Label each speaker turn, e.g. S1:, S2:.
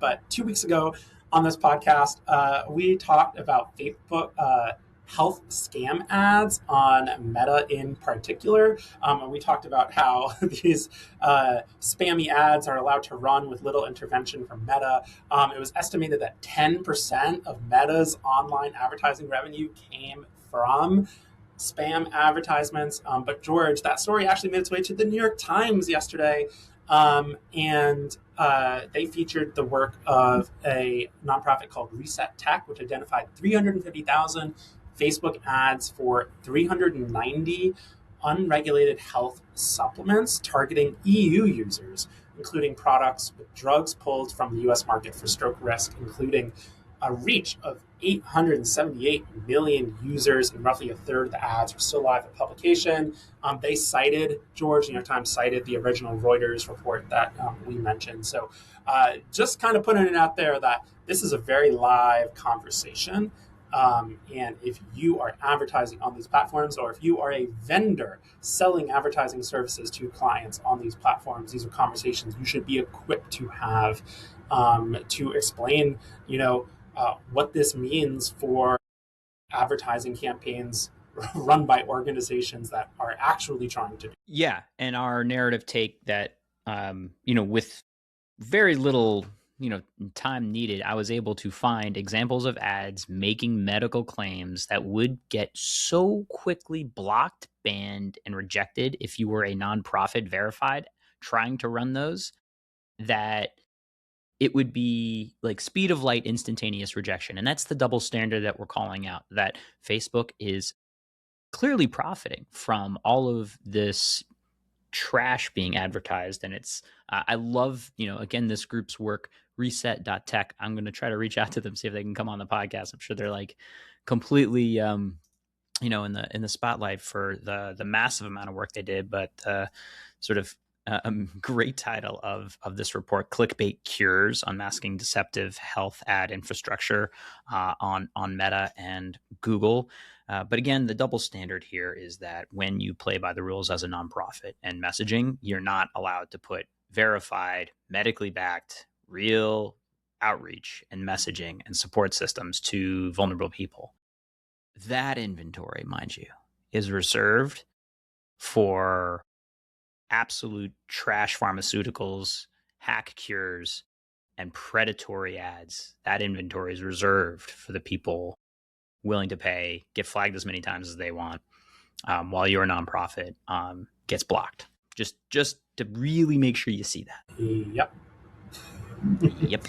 S1: but 2 weeks ago on this podcast, we talked about Facebook health scam ads on Meta in particular. And we talked about how these spammy ads are allowed to run with little intervention from Meta. It was estimated that 10% of Meta's online advertising revenue came from spam advertisements. But George, that story actually made its way to the New York Times yesterday. And they featured the work of a nonprofit called Reset Tech, which identified 350,000 Facebook ads for 390 unregulated health supplements targeting EU users, including products with drugs pulled from the US market for stroke risk, including a reach of 878 million users, and roughly a third of the ads were still live at publication. They cited, George, New York Times cited the original Reuters report that we mentioned. So just kind of putting it out there that this is a very live conversation. And if you are advertising on these platforms, or if you are a vendor selling advertising services to clients on these platforms, these are conversations you should be equipped to have to explain, what this means for advertising campaigns run by organizations that are actually trying to do.
S2: Yeah, and our narrative take that, with very little time needed, I was able to find examples of ads making medical claims that would get so quickly blocked, banned, and rejected if you were a nonprofit verified trying to run those, that it would be like speed of light, instantaneous rejection. And that's the double standard that we're calling out, that Facebook is clearly profiting from all of this trash being advertised. And it's, I love, again, this group's work, reset.tech. I'm going to try to reach out to them, see if they can come on the podcast. I'm sure they're like completely, in the spotlight for the massive amount of work they did, but sort of a great title of this report: Clickbait Cures: Unmasking Deceptive Health Ad Infrastructure on Meta and Google. But again, the double standard here is that when you play by the rules as a nonprofit and messaging, you're not allowed to put verified, medically backed, real outreach and messaging and support systems to vulnerable people. That inventory, mind you, is reserved for absolute trash pharmaceuticals, hack cures, and predatory ads. That inventory is reserved for the people willing to pay, get flagged as many times as they want, while your nonprofit gets blocked. Just to really make sure you see that.
S1: Yep.
S2: Yep.